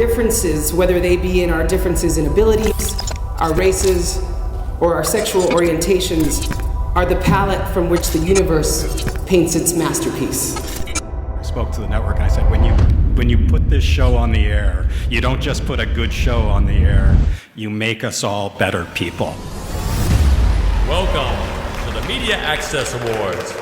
differences, whether they be in our differences in abilities, our races, or our sexual orientations, are the palette from which the universe paints its masterpiece. I spoke to the network and I said, when you put this show on the air, you don't just put a good show on the air, you make us all better people. Welcome to the Media Access Awards.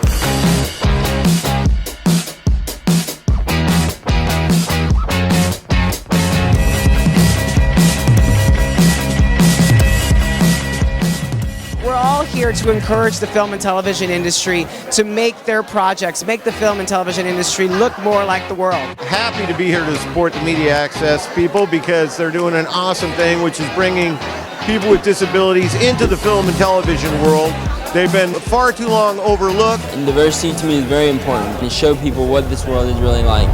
We're all here to encourage the film and television industry to make their projects, make the film and television industry look more like the world. Happy to be here to support the media access people because they're doing an awesome thing, which is bringing people with disabilities into the film and television world. They've been far too long overlooked. And diversity to me is very important, to show people what this world is really like.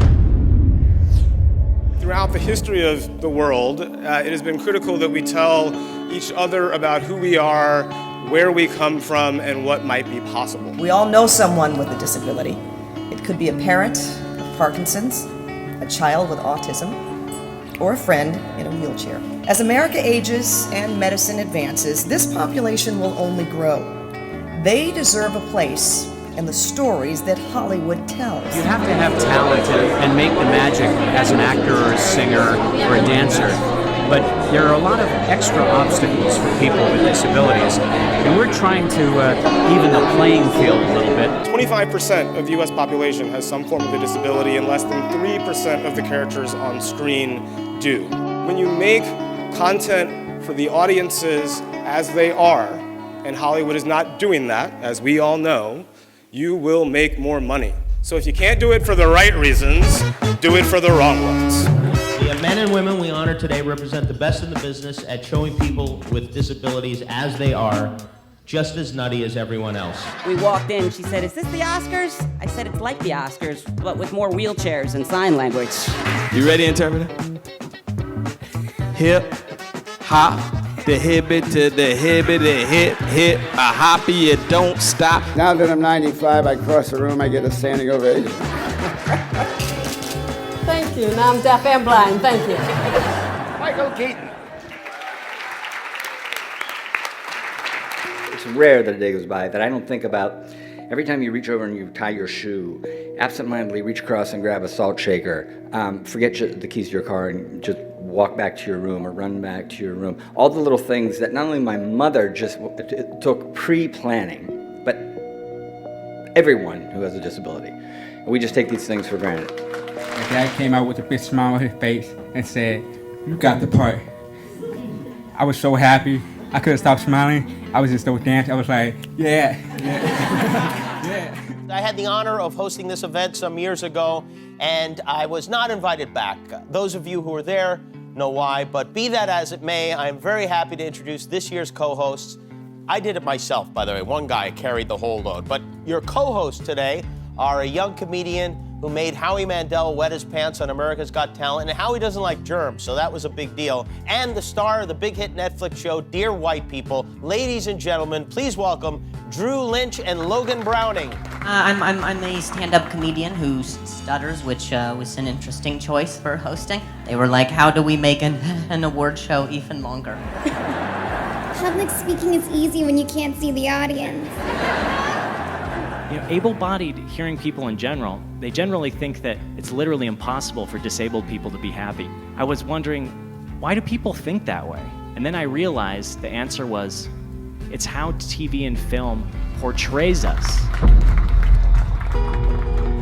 Throughout the history of the world, it has been critical that we tell each other about who we are, where we come from, and what might be possible. We all know someone with a disability. It could be a parent of Parkinson's, a child with autism, or a friend in a wheelchair. As America ages and medicine advances, this population will only grow. They deserve a place in the stories that Hollywood tells. You have to have talent and make the magic as an actor or a singer or a dancer. But there are a lot of extra obstacles for people with disabilities, and we're trying to even the playing field a little bit. 25% of the US population has some form of a disability, and less than 3% of the characters on screen do. When you make content for the audiences as they are, and Hollywood is not doing that, as we all know, you will make more money. So if you can't do it for the right reasons, do it for the wrong ones. The men and women we honor today represent the best in the business at showing people with disabilities as they are, just as nutty as everyone else. We walked in, she said, "Is this the Oscars?" I said, "It's like the Oscars, but with more wheelchairs and sign language." You ready, interpreter? Hip, hop, the hibbit to the hibbit, the hip, hip, a hoppy, it don't stop. Now that I'm 95, I cross the room, I get a standing ovation. Thank you. Now I'm deaf and blind. Thank you. Michael Keaton. It's rare that a day goes by that I don't think about every time you reach over and you tie your shoe, absentmindedly reach across and grab a salt shaker, forget the keys to your car and just walk back to your room or run back to your room. All the little things that not only my mother just took pre-planning, but everyone who has a disability. We just take these things for granted. My dad came out with a big smile on his face and said, "You got the part." I was so happy. I couldn't stop smiling. I was just so dancing. I was like, yeah. Yeah. I had the honor of hosting this event some years ago, and I was not invited back. Those of you who were there know why, but be that as it may, I am very happy to introduce this year's co-hosts. I did it myself, by the way. One guy carried the whole load. But your co-hosts today are a young comedian who made Howie Mandel wet his pants on America's Got Talent, and Howie doesn't like germs, so that was a big deal. And the star of the big hit Netflix show, Dear White People. Ladies and gentlemen, please welcome Drew Lynch and Logan Browning. I'm a stand-up comedian who stutters, which was an interesting choice for hosting. They were like, how do we make an award show even longer? Public speaking is easy when you can't see the audience. You know, able-bodied hearing people in general, they generally think that it's literally impossible for disabled people to be happy. I was wondering, why do people think that way? And then I realized the answer was, it's how TV and film portrays us.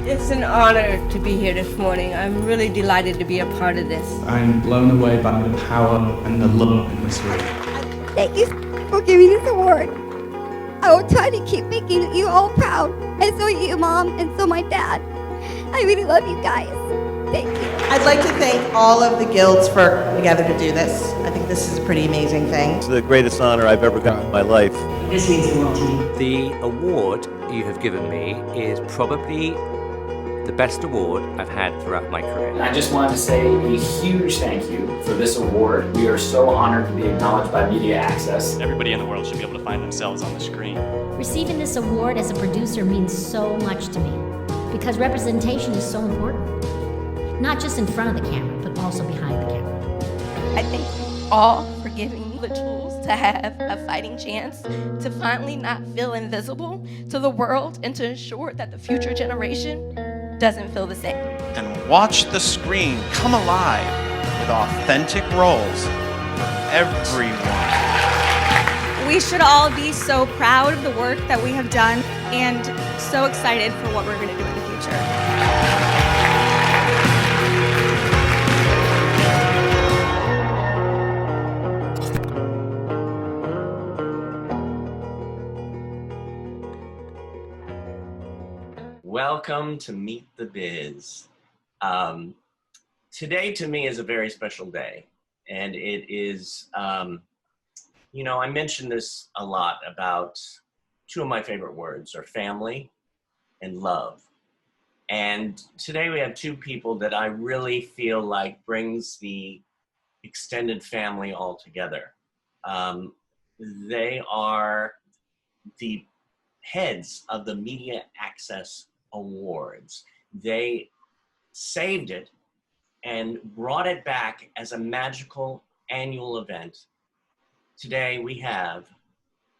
It's an honor to be here this morning. I'm really delighted to be a part of this. I'm blown away by the power and the love in this room. Thank you for giving this award. I will try to keep making you all proud, and so you, Mom, and so my dad. I really love you guys. Thank you. I'd like to thank all of the guilds for together to do this. I think this is a pretty amazing thing. It's the greatest honor I've ever gotten in my life. This means the world to me. The award you have given me is probably the best award I've had throughout my career. I just wanted to say a huge thank you for this award. We are so honored to be acknowledged by Media Access. Everybody in the world should be able to find themselves on the screen. Receiving this award as a producer means so much to me because representation is so important. Not just in front of the camera, but also behind the camera. I thank you all for giving me the tools to have a fighting chance, to finally not feel invisible to the world, and to ensure that the future generation doesn't feel the same. And watch the screen come alive with authentic roles for everyone. We should all be so proud of the work that we have done and so excited for what we're going to do in the future. Welcome to Meet the Biz. Today to me is a very special day, and it is, you know, I mention this a lot about two of my favorite words are family and love. And today we have two people that I really feel like brings the extended family all together. They are the heads of the Media Access Awards. They saved it and brought it back as a magical annual event. Today we have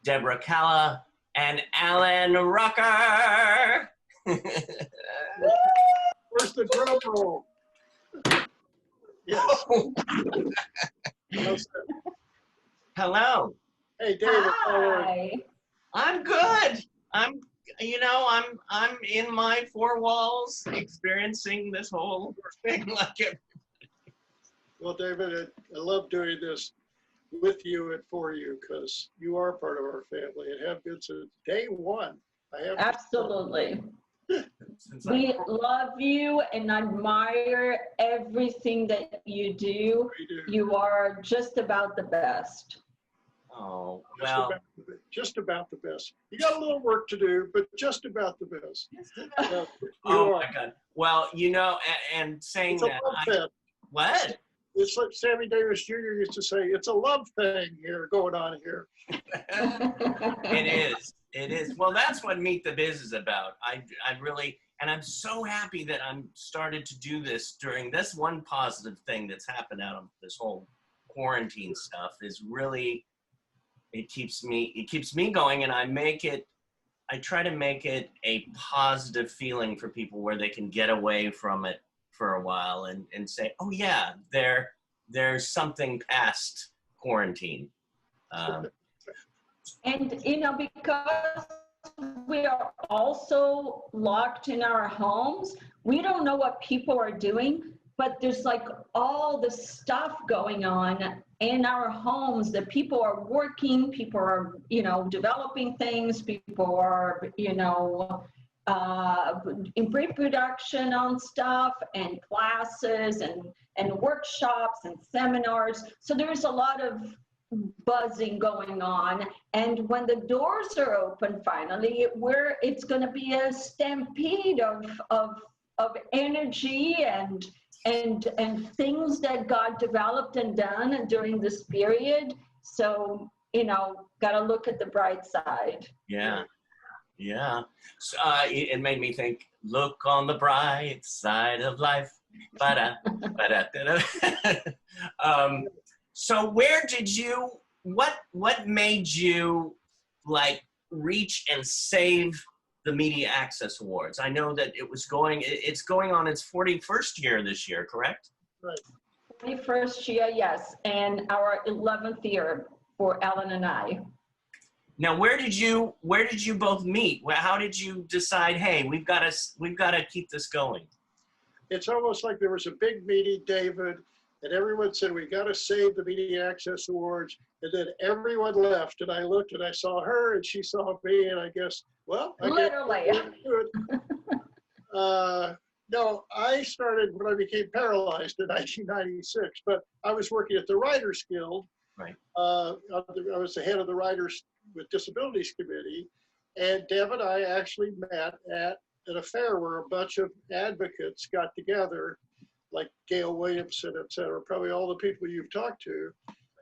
Deborah Calla and Alan Rucker. Where's the drum roll? Yes. Hello. Hey, David. Hi. I'm good. I'm in my four walls experiencing this whole thing like it. Well, David, I love doing this with you and for you because you are part of our family and have been since day one. Absolutely. We love you and admire everything that you do. You are just about the best. Oh, well. Just about the best. You got a little work to do, but just about the best. Oh my God. Well, you know, and saying it's a that. love thing. What? It's like Sammy Davis Jr. used to say, it's a love thing here going on here. It is. It is. Well, that's what Meet the Biz is about. I really, and I'm so happy that I'm started to do this during this one positive thing that's happened out of this whole quarantine stuff is really, it keeps me going, and I try to make it a positive feeling for people where they can get away from it for a while and say, oh yeah, there's something past quarantine. And, you know, because we are also locked in our homes, we don't know what people are doing, but there's like all the stuff going on in our homes that people are working, people are, you know, developing things, people are, you know, in pre-production on stuff and classes and workshops and seminars. So there's a lot of buzzing going on, and when the doors are open finally, it's going to be a stampede of energy and things that got developed and done during this period. So, you know, got to look at the bright side. Yeah. Yeah. So, it made me think, look on the bright side of life. So where did you, what made you like reach and save the Media Access Awards? I know that it's going on its 41st year this year, correct? Right. 21st year, yes, and our 11th year for Ellen and I. Now, where did you both meet? How did you decide, hey, we've got to keep this going? It's almost like there was a big meeting, David, and everyone said, we got to save the Media Access Awards. And then everyone left, and I looked and I saw her and she saw me, and I guess, well, literally. No, I started when I became paralyzed in 1996, but I was working at the Writers Guild. Right. I was the head of the Writers with Disabilities Committee, and Deb and I actually met at an affair where a bunch of advocates got together, like Gail Williamson, et cetera, probably all the people you've talked to,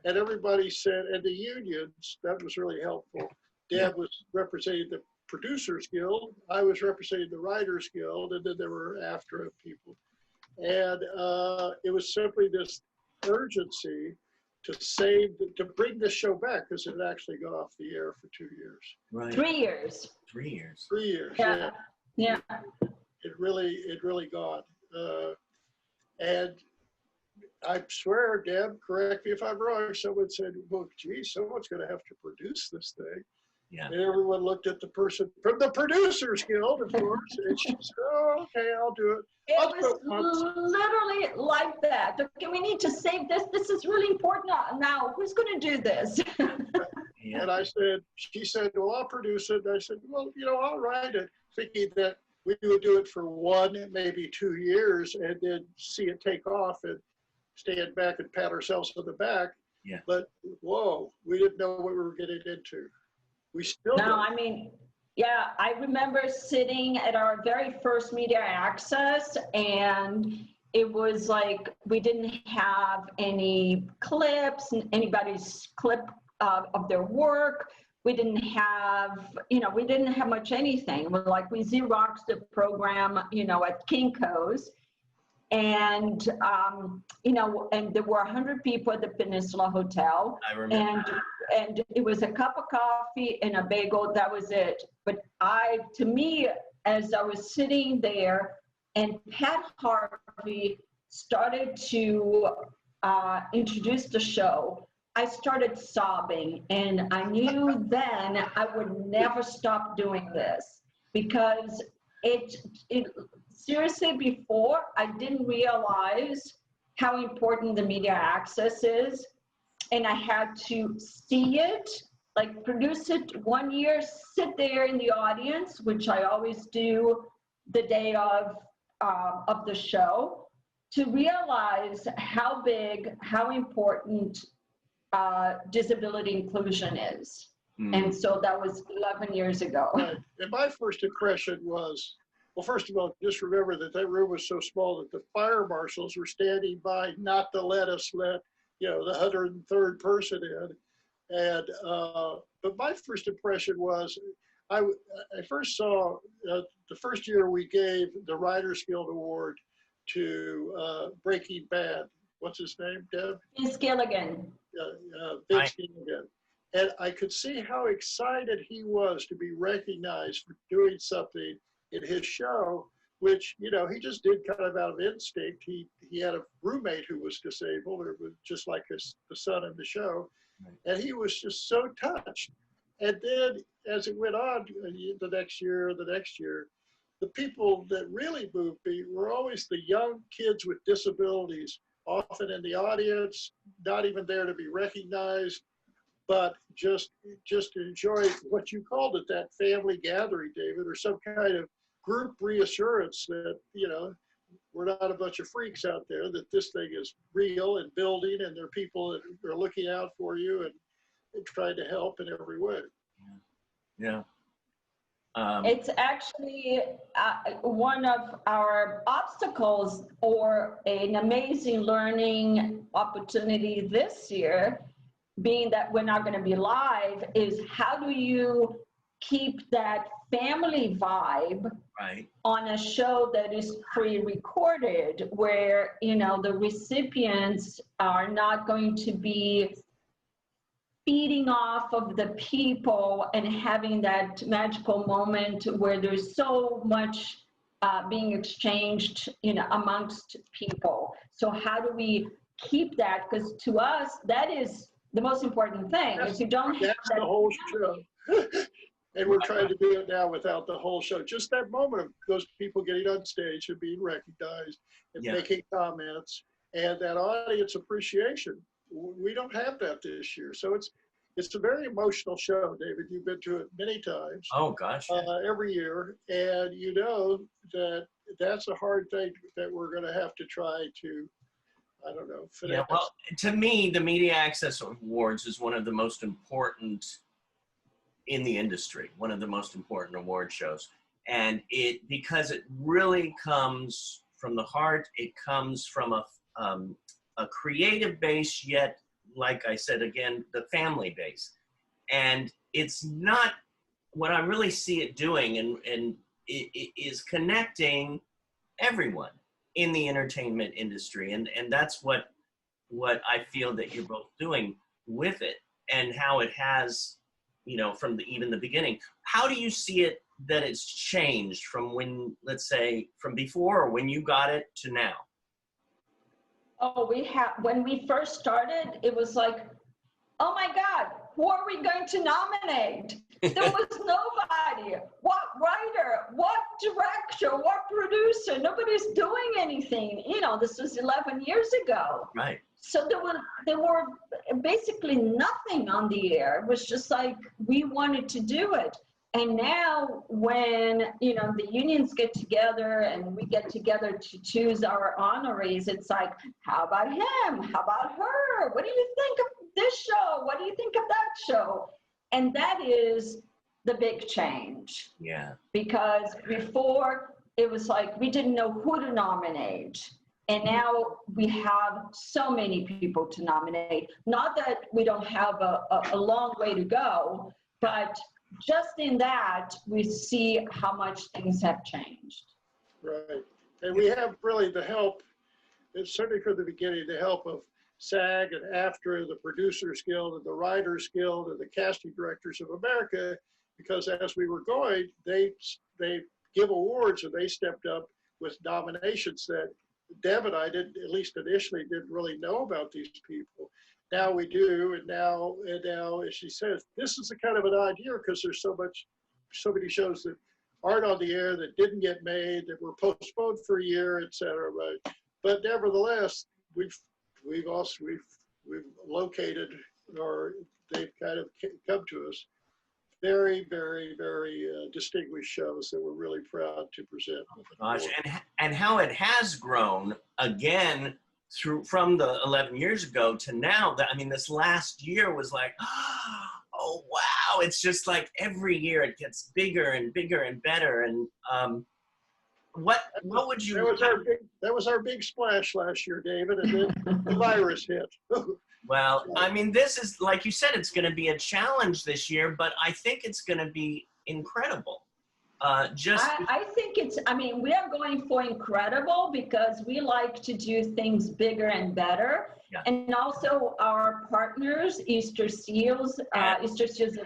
and everybody said, and the unions, that was really helpful. Deb was representing the Producers Guild, I was representing the Writers Guild, and then there were AFTRA people. And it was simply this urgency to bring this show back, because it actually got off the air for 2 years. Right. 3 years. 3 years. 3 years, Yeah. yeah. It really got. And I swear, Deb, correct me if I'm wrong, someone said, well, geez, someone's going to have to produce this thing. Yeah. And everyone looked at the person from the Producers Guild, of course, and she said, oh, okay, I'll do it. It was literally like that. Okay, we need to save this. This is really important now. Who's going to do this? And I said, she said, well, I'll produce it. And I said, well, I'll write it, thinking that we would do it for 1, maybe 2 years, and then see it take off and stand back and pat ourselves on the back. Yeah. But whoa, we didn't know what we were getting into. We still No, don't. I mean, yeah, I remember sitting at our very first media access, and it was like we didn't have any clips, anybody's clip of their work. We didn't have, we didn't have much anything. It was like we Xeroxed the program, at Kinko's. And, and there were 100 people at the Peninsula Hotel. I remember. And it was a cup of coffee and a bagel. That was it. But to me, as I was sitting there and Pat Harvey started to introduce the show, I started sobbing. And I knew then I would never stop doing this, because it seriously, before, I didn't realize how important the media access is. And I had to see it, like produce it 1 year, sit there in the audience, which I always do the day of the show, to realize how big, how important disability inclusion is. And so that was 11 years ago. Right. And my first impression was, well, first of all, just remember that room was so small that the fire marshals were standing by not to let us let, the 103rd person in. And, but my first impression was, I first saw the first year we gave the Writers Guild Award to Breaking Bad. What's his name, Deb? Vince Gilligan. Vince Gilligan. And I could see how excited he was to be recognized for doing something in his show, which, he just did kind of out of instinct. He had a roommate who was disabled, or was just like the son in the show. And he was just so touched. And then as it went on, the next year, the people that really moved me were always the young kids with disabilities, often in the audience, not even there to be recognized, but just enjoy what you called it, that family gathering, David, or some kind of group reassurance that, we're not a bunch of freaks out there, that this thing is real and building, and there are people that are looking out for you and trying to help in every way. Yeah. It's actually one of our obstacles, or an amazing learning opportunity this year, being that we're not going to be live, is how do you keep that family vibe on a show that is pre-recorded, where, the recipients are not going to be feeding off of the people and having that magical moment where there's so much being exchanged, amongst people. So how do we keep that? Because to us, that is the most important thing. If you don't have that's that, the whole show. And we're trying to do it now without the whole show. Just that moment of those people getting on stage and being recognized and making comments, and that audience appreciation. We don't have that this year. So it's a very emotional show, David. You've been to it many times. Oh, gosh. Every year. And you know that that's a hard thing that we're going to have to try to, I don't know, finesse. Yeah, well, to me, the Media Access Awards is one of the most important in the industry, one of the most important award shows. And because it really comes from the heart, it comes from a creative base, yet, like I said, again, the family base. And it's not, what I really see it doing and it is connecting everyone in the entertainment industry. And that's what what I feel that you're both doing with it and how it has, you know, from even the beginning. How do you see it that it's changed from when, let's say, from before or when you got it to now? Oh, when we first started, it was like, oh my God, who are we going to nominate? There was nobody. What writer? What director? What producer? Nobody's doing anything. You know, this was 11 years ago. Right. So there were basically nothing on the air. It was just like we wanted to do it. And now when, you know, the unions get together and we get together to choose our honorees, it's like, how about him? How about her? What do you think of this show? What do you think of that show? And that is the big change. Yeah. Because before it was like we didn't know who to nominate. And now we have so many people to nominate. Not that we don't have a long way to go, but just in that, we see how much things have changed. Right. And we have really the help, certainly from the beginning, the help of SAG and AFTRA, the Producers Guild and the Writers Guild and the Casting Directors of America, because as we were going, they give awards and they stepped up with nominations that Deb and I didn't, at least initially, didn't really know about these people. Now we do, and now, as she says, this is a kind of an odd year because there's so many shows that aren't on the air, that didn't get made, that were postponed for a year, et cetera. But nevertheless, we've located, or they've kind of come to us, very, very, very distinguished shows that we're really proud to present. Gosh, and how it has grown again from the 11 years ago to now. That, I mean, this last year was like, oh wow! It's just like every year it gets bigger and bigger and better. And what would you? That was our big splash last year, David, and then the virus hit. Well, I mean, this is, like you said, it's going to be a challenge this year, but I think it's going to be incredible. I think I mean, we are going for incredible because we like to do things bigger and better. Yeah. And also our partners, Easter Seals of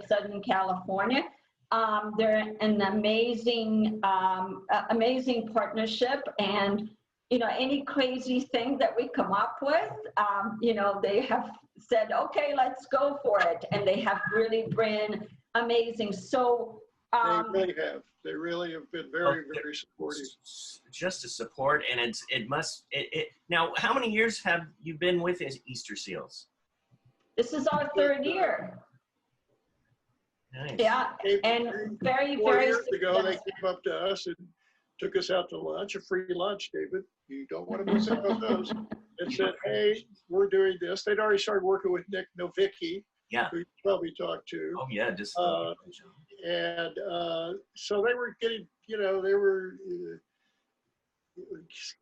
Southern California, they're an amazing partnership. And you know, any crazy thing that we come up with, you know, they have said, okay, let's go for it. And they have really been amazing. So they really have been very, very supportive. Just a support, and now, how many years have you been with Easter Seals? This is our third year. Nice. Yeah, and very, Four very years ago, they came up to us and took us out to lunch, a free lunch, David. You don't want to miss out on those. And said, hey, we're doing this. They'd already started working with Nick Novicki, who you probably talked to. Oh, yeah. Just and so they were getting, you know, they were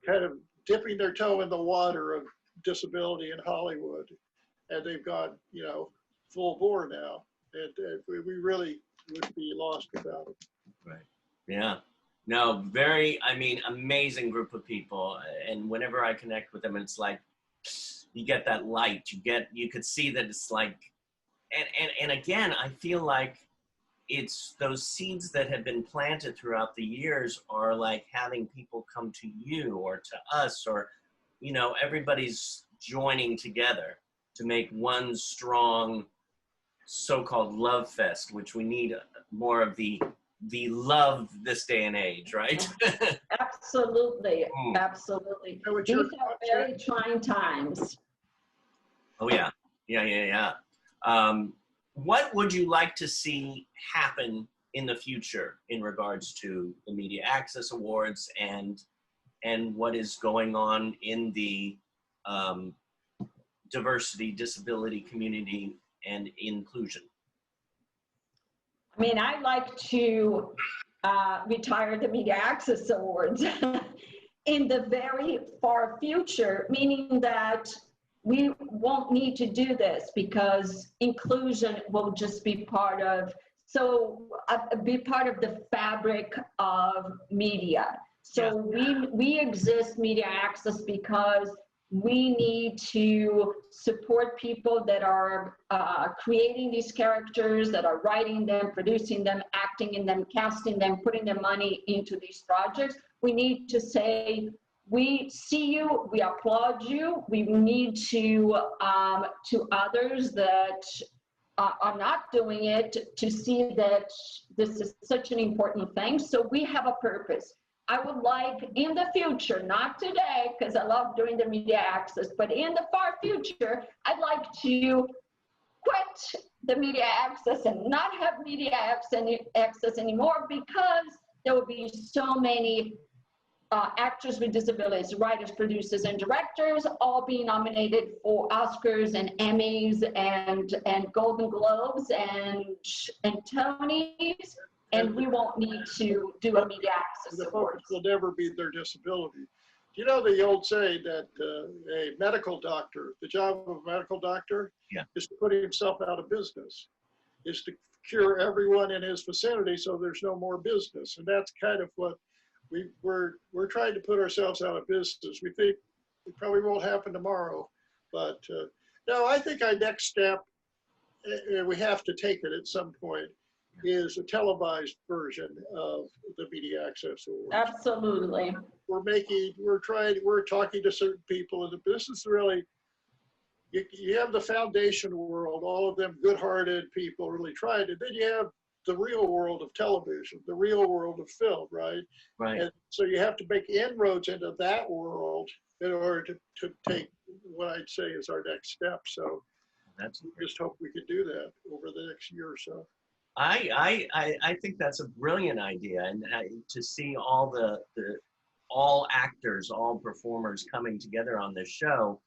kind of dipping their toe in the water of disability in Hollywood. And they've gone, you know, full bore now. And we really would be lost without it. Right. Yeah. No, amazing group of people. And whenever I connect with them, it's like, you get that light, you could see that it's like, and again, I feel like it's those seeds that have been planted throughout the years are like having people come to you or to us, or, you know, everybody's joining together to make one strong so-called love fest, which we need more of the love this day and age, right? Absolutely, absolutely. These are very trying times. Oh yeah. What would you like to see happen in the future in regards to the Media Access Awards and what is going on in the diversity, disability community and inclusion? I mean, I'd like to retire the Media Access Awards in the very far future, meaning that we won't need to do this because inclusion will just be part of the fabric of media. So we exist, Media Access, because We need to support people that are creating these characters, that are writing them, producing them, acting in them, casting them, putting their money into these projects. We need to say, we see you, we applaud you. We need to others that are not doing it to see that this is such an important thing. So we have a purpose. I would like in the future, not today, because I love doing the media access, but in the far future, I'd like to quit the media access and not have media access anymore, because there will be so many actors with disabilities, writers, producers, and directors, all being nominated for Oscars and Emmys and Golden Globes and Tonys, and we won't need to do a media access award. Will never be their disability. You know the old saying that a medical doctor, the job of a medical doctor is to put himself out of business, is to cure everyone in his vicinity so there's no more business. And that's kind of what we're trying to put ourselves out of business. We think it probably won't happen tomorrow, but no, I think our next step, and we have to take it at some point, is a televised version of the Media Access Awards. Absolutely. We're talking to certain people, and this is really, you have the foundation world, all of them good-hearted people really trying, and then you have the real world of television, the real world of film, right? Right. And so you have to make inroads into that world in order to take what I'd say is our next step. So we just hope we can do that over the next year or so. I think that's a brilliant idea, and to see all actors, all performers coming together on this show,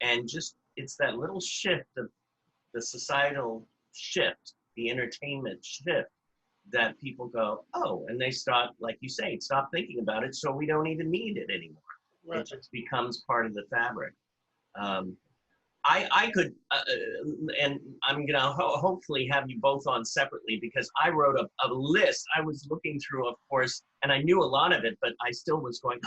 and just it's that little shift of the societal shift, the entertainment shift, that people go, oh, and they stop, like you say, stop thinking about it, so we don't even need it anymore. Right. It just becomes part of the fabric. I could, and I'm gonna hopefully have you both on separately, because I wrote a list. I was looking through, of course, and I knew a lot of it, but I still was going,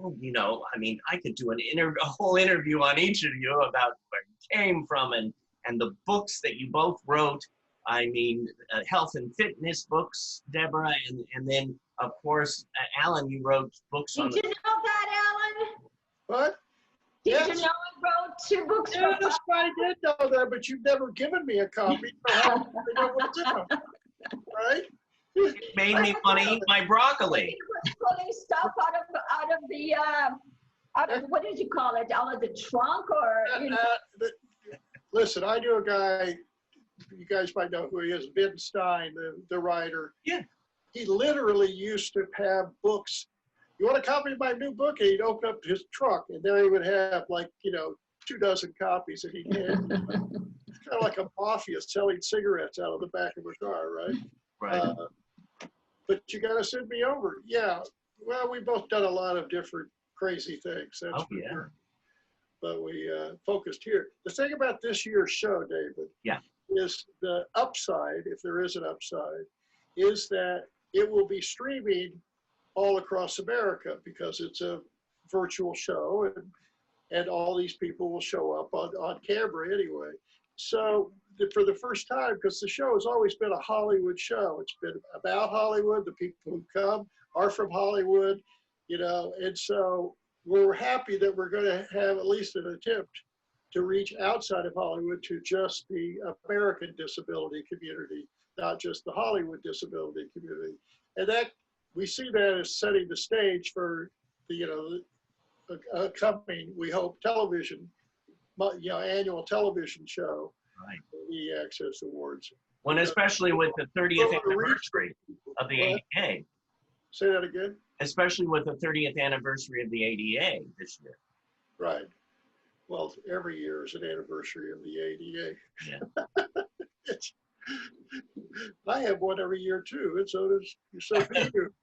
oh, you know, I mean, I could do a whole interview on each of you about where you came from and the books that you both wrote. I mean, health and fitness books, Deborah, and then, of course, Alan, you wrote books on. Did you know that, Alan? What? Did you know I wrote 2 books? Yes, I did know that, but you've never given me a copy. I know what's in them, right? It made me want to eat my broccoli. He was pulling stuff out of what did you call it? Out of the trunk, or? You know? Listen, I knew a guy. You guys might know who he is, Ben Stein, the writer. Yeah. He literally used to have books. You want a copy of my new book? And he'd open up his trunk, and there he would have, like, 24 copies that he had. It's kind of like a mafia selling cigarettes out of the back of a car, right? Right. But you got to send me over. Yeah. Well, we've both done a lot of different crazy things. That's for sure. But we focused here. The thing about this year's show, David, is the upside, if there is an upside, is that it will be streaming all across America, because it's a virtual show, and all these people will show up on camera anyway. So for the first time, because the show has always been a Hollywood show, it's been about Hollywood, the people who come are from Hollywood, and so we're happy that we're going to have at least an attempt to reach outside of Hollywood to just the American disability community, not just the Hollywood disability community. And that we see that as setting the stage for the upcoming, we hope, television, annual television show, right, the Access Awards. Well, especially with the 30th anniversary of the ADA. Say that again? Especially with the 30th anniversary of the ADA this year. Right. Well, every year is an anniversary of the ADA. Yeah. I have one every year too, and so do you.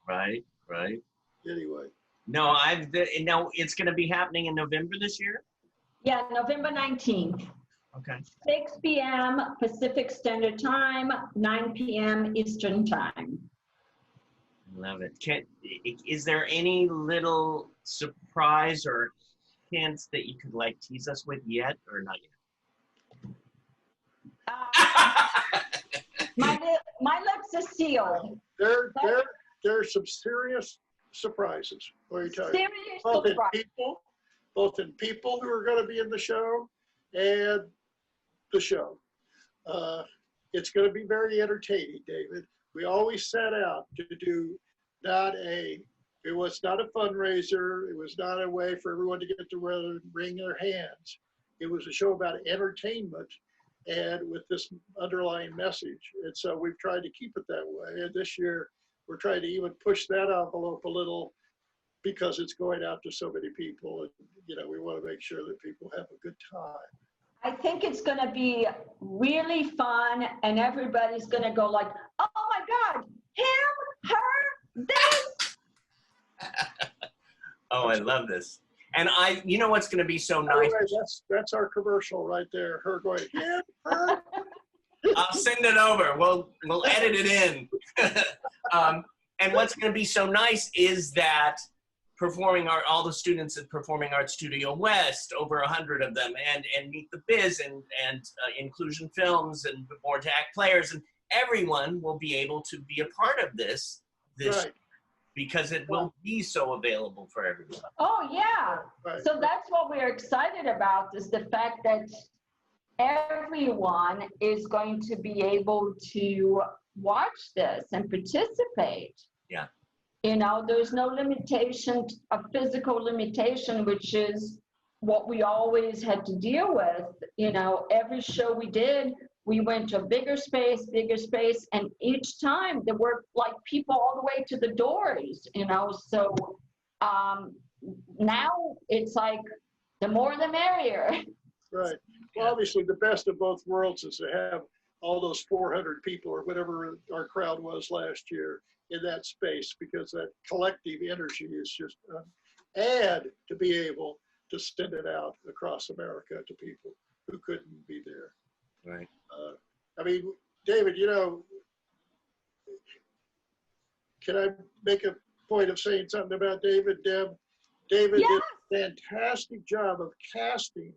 Right. Anyway. No, it's going to be happening in November this year? Yeah, November 19th. Okay. 6 p.m. Pacific Standard Time, 9 p.m. Eastern Time. Love it. Is there any little surprise or chance that you could like tease us with yet, or not yet? My lips are sealed. There are some serious surprises. Let me tell you. Serious both in surprises. people who are going to be in the show and the show. It's going to be very entertaining, David. We always set out to do it was not a fundraiser. It was not a way for everyone to get to wring their hands. It was a show about entertainment and with this underlying message. And so we've tried to keep it that way. And this year, we're trying to even push that envelope a little because it's going out to so many people. And, we want to make sure that people have a good time. I think it's going to be really fun, and everybody's going to go like, oh my God, him, her, this. Oh, I love this. And you know what's going to be so nice? That's our commercial right there. Her going, him, her. I'll send it over. We'll edit it in. And what's going to be so nice is that all the students at Performing Arts Studio West, over 100 of them, and Meet the Biz and Inclusion Films and More to Act Players, and everyone will be able to be a part of this Right. because it will be so available for everyone. Oh, yeah. Right. So that's what we're excited about, is the fact that everyone is going to be able to watch this and participate. Yeah. There's no limitation, a physical limitation, which is what we always had to deal with. Every show we did, we went to a bigger space, and each time there were like people all the way to the doors, so now it's like the more the merrier. Right. Well, obviously, the best of both worlds is to have all those 400 people or whatever our crowd was last year in that space, because that collective energy is just, and to be able to send it out across America to people who couldn't be there. Right. David, can I make a point of saying something about David, Deb? David did a fantastic job of casting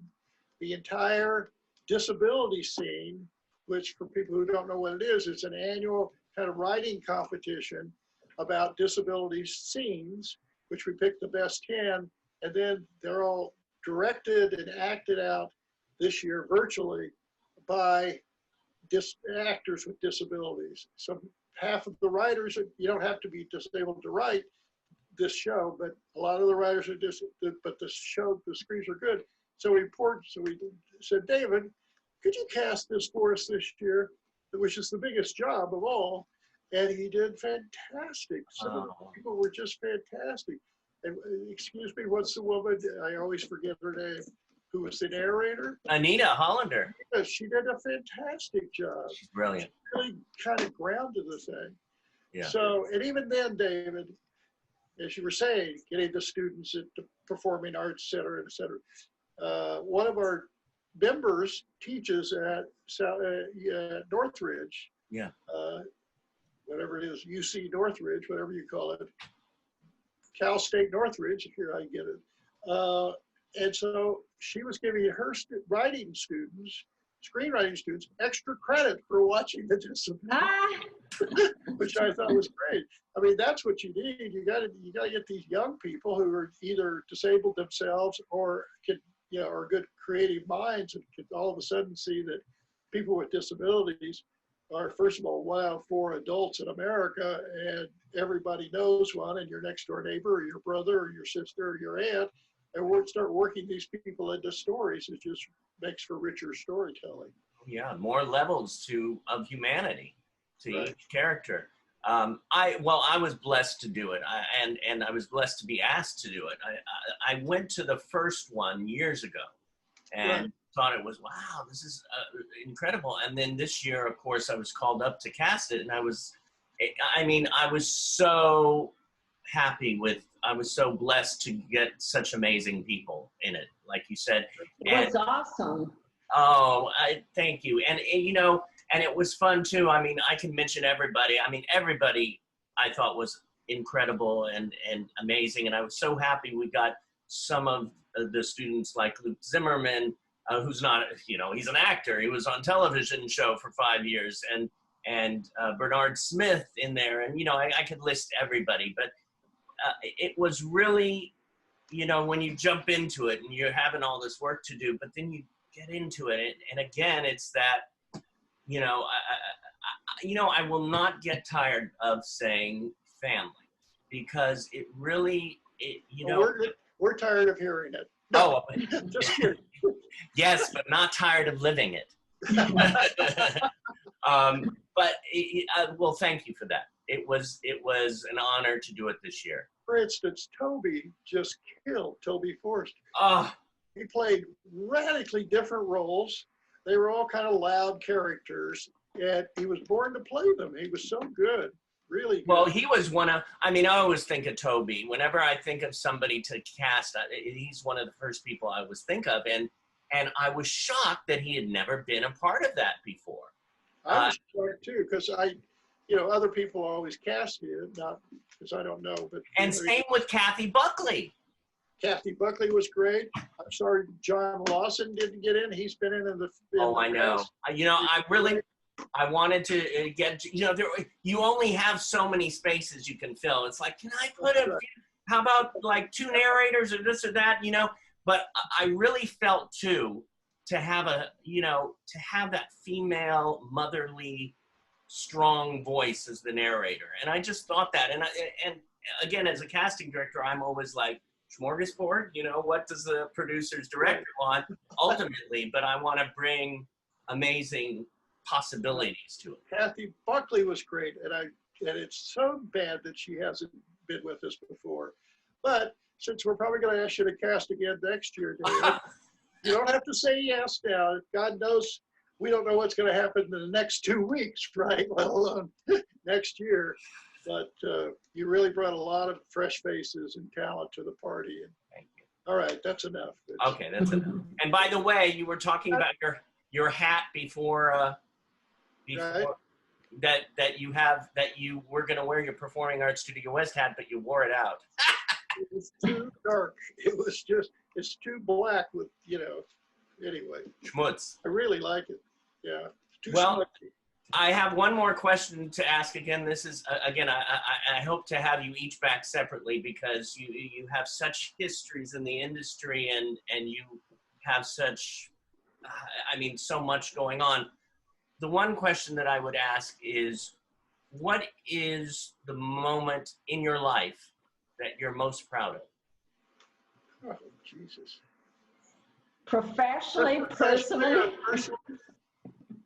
the entire disability scene, which for people who don't know what it is, it's an annual kind of writing competition about disability scenes, which we pick the best 10, and then they're all directed and acted out this year virtually by actors with disabilities. So half of the writers, you don't have to be disabled to write this show, but a lot of the writers are but the screens are good. So we said, David, could you cast this for us this year, which is the biggest job of all? And he did fantastic. Some of the people were just fantastic. And excuse me, what's the woman? I always forget her name. Who was the narrator? Anita Hollander. Yeah, she did a fantastic job. She's brilliant. She really kind of grounded the thing. Yeah. So, and even then, David, as you were saying, getting the students at the Performing Arts Center, et cetera. One of our members teaches at Northridge. Yeah. Whatever it is, UC Northridge, whatever you call it. Cal State Northridge, here I get it. And so she was giving her screenwriting students, extra credit for watching the disability, which I thought was great. That's what you need. You got to get these young people who are either disabled themselves or are good creative minds, and can all of a sudden see that people with disabilities are, first of all, 1 out of 4 adults in America, and everybody knows one, and your next door neighbor or your brother or your sister or your aunt, and we'll start working these people into stories. It just makes for richer storytelling. Yeah, more levels of humanity to each character. I was blessed to do it, and I was blessed to be asked to do it. I went to the first one years ago, and thought it was, wow, this is incredible. And then this year, of course, I was called up to cast it, and I was so happy I was so blessed to get such amazing people in it, like you said. It was awesome. Oh, thank you. And it was fun too. I can mention everybody. Everybody I thought was incredible and amazing. And I was so happy we got some of the students like Luke Zimmerman, who's not, he's an actor. He was on television show for 5 years, and Bernard Smith in there. And, I could list everybody, but it was really, when you jump into it and you're having all this work to do, but then you get into it. And again, it's that, I will not get tired of saying family, because it really, we're tired of hearing it. No. Just kidding. Yes, but not tired of living it. Well, thank you for that. It was an honor to do it this year. For instance, Toby just killed Toby Forster. Oh. He played radically different roles. They were all kind of loud characters, and he was born to play them. He was so good, really good. Well, he was I always think of Toby. Whenever I think of somebody to cast, he's one of the first people I always think of, and I was shocked that he had never been a part of that before. I was shocked too, because other people always cast me, not because I don't know. But same with Kathy Buckley. Kathy Buckley was great. I'm sorry John Lawson didn't get in. He's been in the I know. I wanted to get, you only have so many spaces you can fill. It's like, can I put how about like 2 narrators or this or that, But I really felt too, to have that female, motherly, strong voice as the narrator. And I just thought that. And again, as a casting director, I'm always like, smorgasbord, what does the producer's director want ultimately? But I want to bring amazing possibilities to it. Kathy Buckley was great, and it's so bad that she hasn't been with us before. But since we're probably going to ask you to cast again next year, David, you don't have to say yes now. God knows we don't know what's going to happen in the next 2 weeks, right? Let alone next year. But you really brought a lot of fresh faces and talent to the party. Thank you. All right, that's enough. Okay, that's enough. And by the way, you were talking about your hat before that you were going to wear your Performing Arts Studio West hat, but you wore it out. It was too dark. It's too black with, anyway. Schmutz. I really like it. Yeah. Too well, smutty. I have one more question to ask. Again, this is, I hope to have you each back separately, because you have such histories in the industry, and you have such, so much going on. The one question that I would ask is, what is the moment in your life that you're most proud of? Oh, Jesus. Professionally, personally.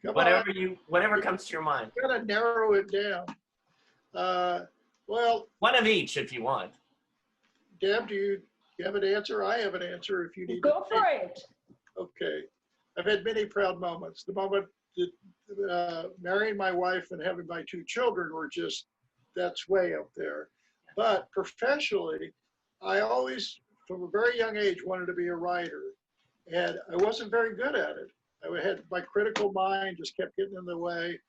Whatever comes to your mind. You gotta narrow it down. Well, one of each if you want. Deb, do you have an answer? I have an answer if you need. Go for it. Okay, I've had many proud moments. The moment that marrying my wife and having my 2 children were just, that's way up there. But professionally, I always, from a very young age, wanted to be a writer, and I wasn't very good at it. I had my critical mind just kept getting in the way,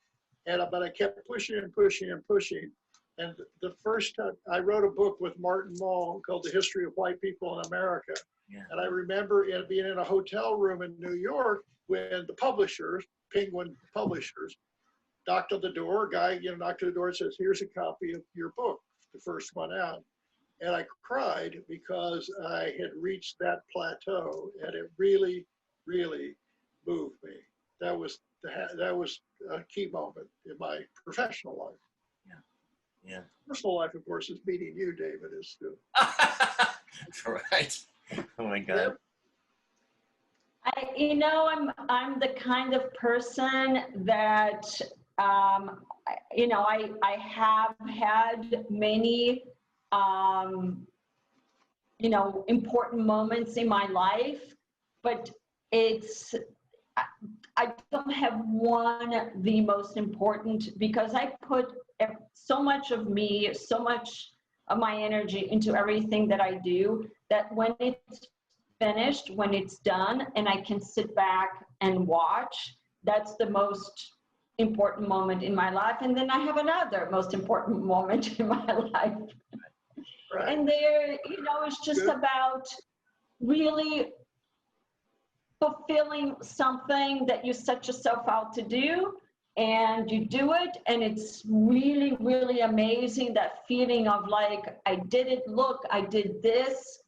but I kept pushing and pushing and pushing. And the first time I wrote a book with Martin Mull called The History of White People in America. Yeah. And I remember being in a hotel room in New York when the publishers, Penguin Publishers, knocked on the door. A guy knocked on the door and says, "Here's a copy of your book, the first one out." And I cried because I had reached that plateau, and it really, really moved me. That was a key moment in my professional life. Yeah. Personal life, of course, is meeting you, David, is too. Right. Oh my God. I'm the kind of person that I have had many important moments in my life, but I don't have one the most important, because I put so much of me, so much of my energy into everything that I do, that when it's finished, when it's done, and I can sit back and watch, that's the most important moment in my life. And then I have another most important moment in my life. Right. And there, it's just about really fulfilling something that you set yourself out to do, and you do it, and it's really, really amazing, that feeling of like, I did it, look, I did this,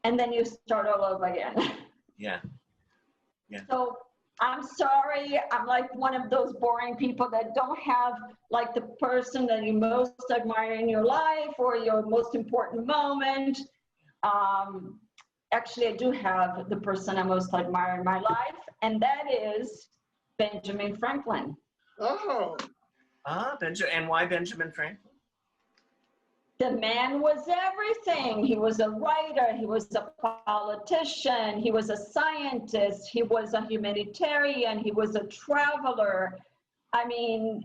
and then you start all over again. Yeah. Yeah. So I'm sorry, I'm like one of those boring people that don't have like the person that you most admire in your life or your most important moment. Actually, I do have the person I most admire in my life, and that is Benjamin Franklin. Oh. Benjamin. And why Benjamin Franklin? The man was everything. He was a writer, he was a politician, he was a scientist, he was a humanitarian, he was a traveler. I mean,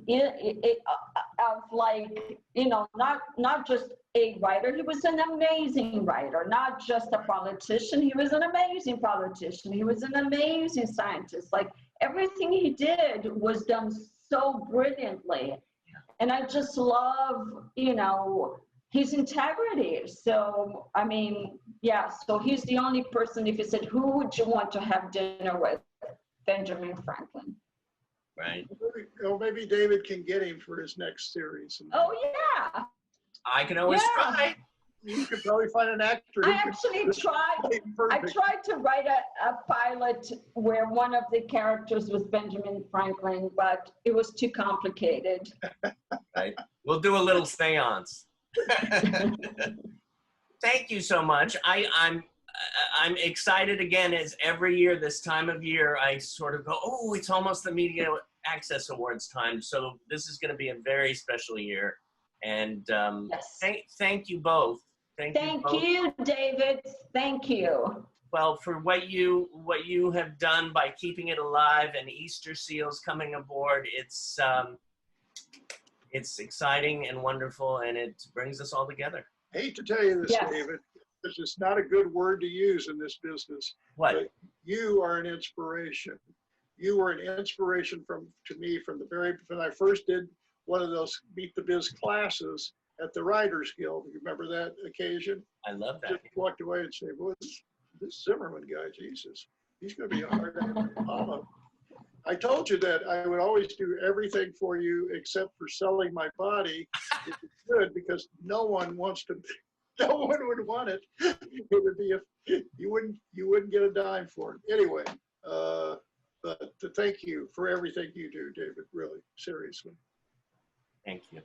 not just a writer, he was an amazing writer, not just a politician, he was an amazing politician, he was an amazing scientist. Like, everything he did was done so brilliantly. And I just love, his integrity. So, I mean, yeah, so he's the only person, if you said, who would you want to have dinner with? Benjamin Franklin. Right. Maybe David can get him for his next series. Oh, yeah. I can always try. You could probably find an actor. I actually tried to write a pilot where one of the characters was Benjamin Franklin, but it was too complicated. Right. We'll do a little seance. Thank you so much. I'm excited again, as every year this time of year I sort of go, oh, it's almost the Media Access Awards time. So this is going to be a very special year. And yes. thank you both. Thank you, David. Thank you. Well, for what you have done by keeping it alive and Easter seals coming aboard, it's exciting and wonderful, and it brings us all together. I hate to tell you this, yes. David, this is not a good word to use in this business. What? But you are an inspiration. You were an inspiration to me from when I first did one of those Meet the Biz classes at the Writers Guild. You remember that occasion? I love that. Just walked away and said, well, this Zimmerman guy, Jesus, he's going to be a hard act to follow. I told you that I would always do everything for you except for selling my body. If it's good, because no one would want it. It would be you wouldn't get a dime for it. Anyway, but to thank you for everything you do, David, really, seriously. Thank you.